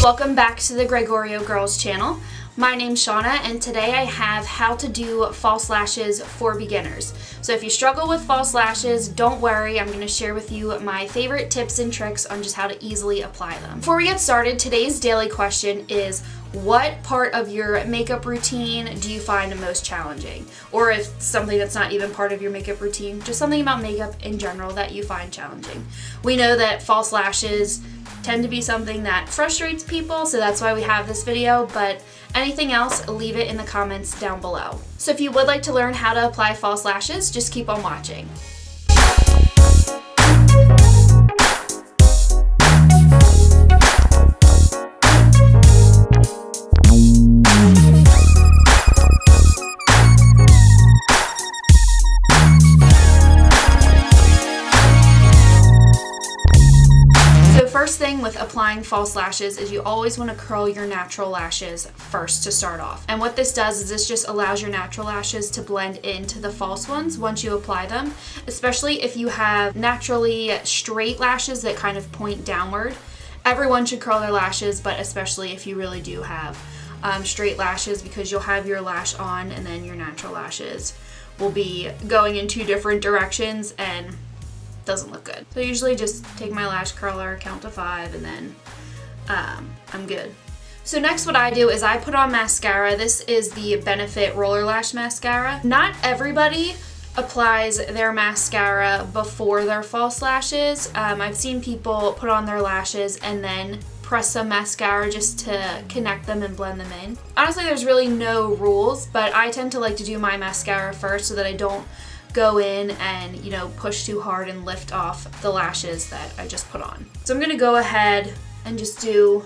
Welcome back to the Gregorio Girls channel. My name's Shauna and today I have how to do false lashes for beginners. So if you struggle with false lashes, don't worry, I'm going to share with you my favorite tips and tricks on just how to easily apply them. Before we get started, today's daily question is, what part of your makeup routine do you find the most challenging? Or if something that's not even part of your makeup routine, just something about makeup in general that you find challenging. We know that false lashes tend to be something that frustrates people, so that's why we have this video, but anything else, leave it in the comments down below. So if you would like to learn how to apply false lashes, just keep on watching. First thing with applying false lashes is you always want to curl your natural lashes first to start off. And what this does is this just allows your natural lashes to blend into the false ones once you apply them, especially if you have naturally straight lashes that kind of point downward. Everyone should curl their lashes, but especially if you really do have straight lashes, because you'll have your lash on and then your natural lashes will be going in two different directions and doesn't look good. So I usually just take my lash curler, count to 5, and then I'm good. So next what I do is I put on mascara. This is the Benefit Roller Lash Mascara. Not everybody applies their mascara before their false lashes. I've seen people put on their lashes and then press some mascara just to connect them and blend them in. Honestly, there's really no rules, but I tend to like to do my mascara first so that I don't go in and, you know, push too hard and lift off the lashes that I just put on. So I'm gonna go ahead and just do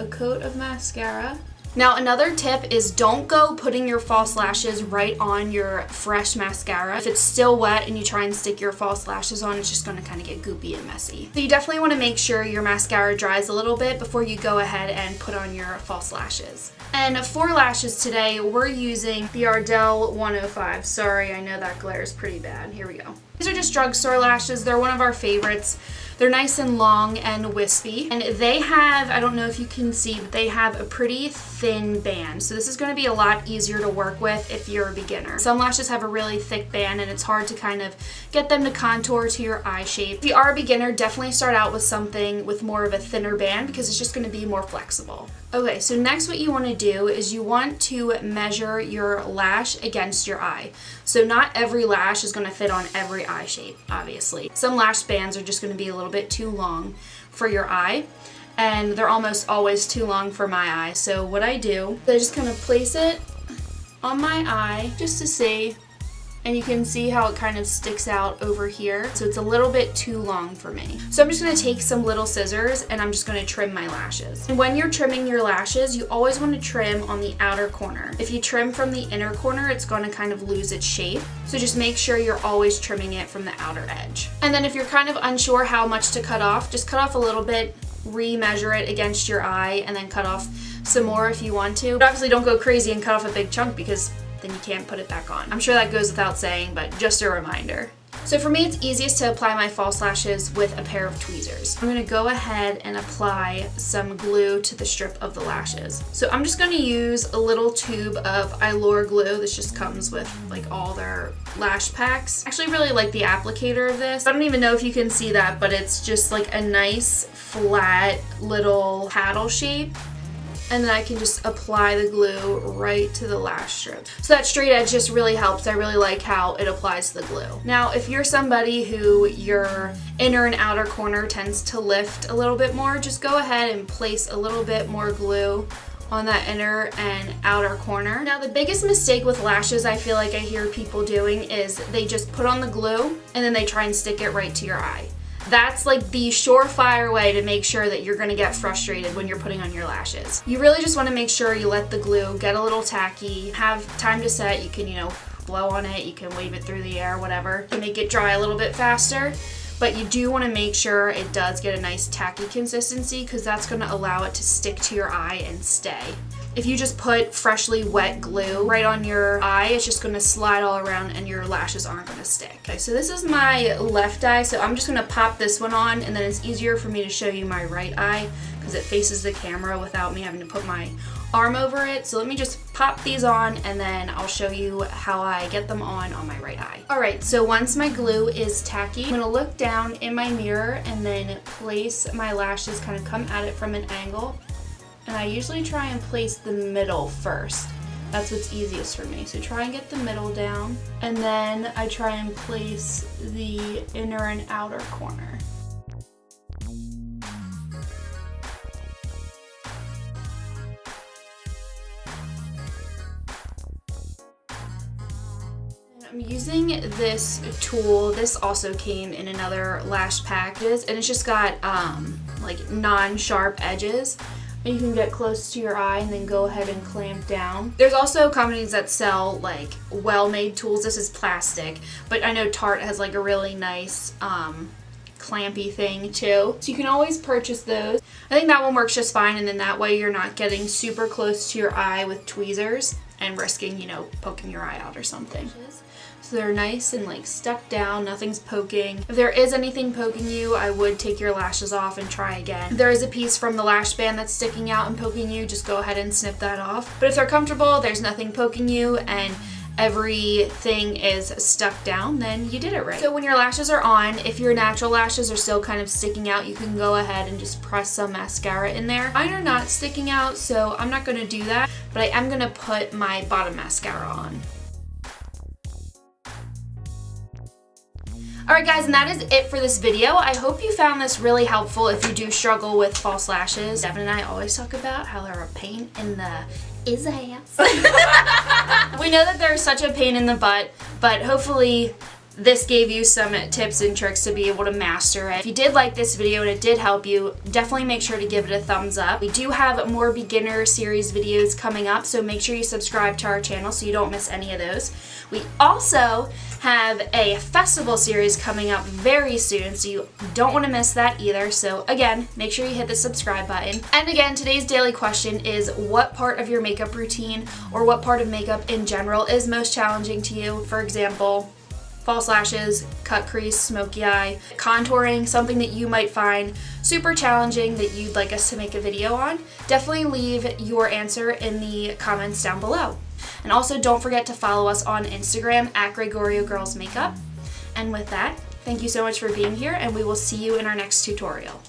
a coat of mascara. Now another tip is don't go putting your false lashes right on your fresh mascara. If it's still wet and you try and stick your false lashes on, it's just gonna kind of get goopy and messy. So you definitely want to make sure your mascara dries a little bit before you go ahead and put on your false lashes. And for lashes today, we're using the Ardell 105. Sorry, I know that glare is pretty bad. Here we go. These are just drugstore lashes. They're one of our favorites. They're nice and long and wispy. And they have, I don't know if you can see, but they have a pretty thin band. So this is going to be a lot easier to work with if you're a beginner. Some lashes have a really thick band and it's hard to kind of get them to contour to your eye shape. If you are a beginner, definitely start out with something with more of a thinner band because it's just going to be more flexible. Okay, so next what you want to do is you want to measure your lash against your eye. So not every lash is going to fit on every eye shape, obviously. Some lash bands are just going to be a little bit too long for your eye, and they're almost always too long for my eye. So what I do is I just kind of place it on my eye just to see, and you can see how it kind of sticks out over here. So it's a little bit too long for me. So I'm just gonna take some little scissors and I'm just gonna trim my lashes. And when you're trimming your lashes, you always wanna trim on the outer corner. If you trim from the inner corner, it's gonna kind of lose its shape. So just make sure you're always trimming it from the outer edge. And then if you're kind of unsure how much to cut off, just cut off a little bit, re-measure it against your eye, and then cut off some more if you want to. But obviously don't go crazy and cut off a big chunk because then you can't put it back on. I'm sure that goes without saying, but just a reminder. So for me, it's easiest to apply my false lashes with a pair of tweezers. I'm gonna go ahead and apply some glue to the strip of the lashes. So I'm just gonna use a little tube of Ilure glue. This just comes with like all their lash packs. I actually really like the applicator of this. I don't even know if you can see that, but it's just like a nice flat little paddle shape. And then I can just apply the glue right to the lash strip. So that straight edge just really helps. I really like how it applies the glue. Now, if you're somebody who your inner and outer corner tends to lift a little bit more, just go ahead and place a little bit more glue on that inner and outer corner. Now, the biggest mistake with lashes I feel like I hear people doing is they just put on the glue and then they try and stick it right to your eye. That's like the surefire way to make sure that you're gonna get frustrated when you're putting on your lashes. You really just wanna make sure you let the glue get a little tacky, have time to set. You can, you know, blow on it, you can wave it through the air, whatever, to make it dry a little bit faster. But you do wanna make sure it does get a nice tacky consistency because that's gonna allow it to stick to your eye and stay. if you just put freshly wet glue right on your eye, it's just going to slide all around and your lashes aren't going to stick. Okay, so this is my left eye, so I'm just going to pop this one on, and then it's easier for me to show you my right eye because it faces the camera without me having to put my arm over it. So let me just pop these on, and then I'll show you how I get them on my right eye. Alright, so once my glue is tacky, I'm going to look down in my mirror and then place my lashes, kind of come at it from an angle. And I usually try and place the middle first. That's what's easiest for me. So try and get the middle down, and then I try and place the inner and outer corner. I'm using this tool. This also came in another lash package, and it's just got like non-sharp edges. And you can get close to your eye and then go ahead and clamp down. There's also companies that sell like well-made tools. This is plastic, but I know Tarte has like a really nice clampy thing too. So you can always purchase those. I think that one works just fine, and then that way you're not getting super close to your eye with tweezers and risking, you know, poking your eye out or something. So they're nice and like stuck down, nothing's poking. If there is anything poking you, I would take your lashes off and try again. If there is a piece from the lash band that's sticking out and poking you, just go ahead and snip that off. But if they're comfortable, there's nothing poking you, and everything is stuck down, then you did it right. So when your lashes are on, if your natural lashes are still kind of sticking out, you can go ahead and just press some mascara in there. Mine are not sticking out, so I'm not going to do that, but I am going to put my bottom mascara on. Alright guys, and that is it for this video. I hope you found this really helpful if you do struggle with false lashes. Devin and I always talk about how they're a pain in the ass. We know that they're such a pain in the butt, but hopefully this gave you some tips and tricks to be able to master it. If you did like this video and it did help you, definitely make sure to give it a thumbs up. We do have more beginner series videos coming up, so make sure you subscribe to our channel so you don't miss any of those. We also have a festival series coming up very soon, so you don't want to miss that either. So again, make sure you hit the subscribe button. And again, today's daily question is, what part of your makeup routine or what part of makeup in general is most challenging to you? For example, false lashes, cut crease, smoky eye, contouring, something that you might find super challenging that you'd like us to make a video on. Definitely leave your answer in the comments down below. And also don't forget to follow us on Instagram at Gregorio Girls Makeup. And with that, thank you so much for being here, and we will see you in our next tutorial.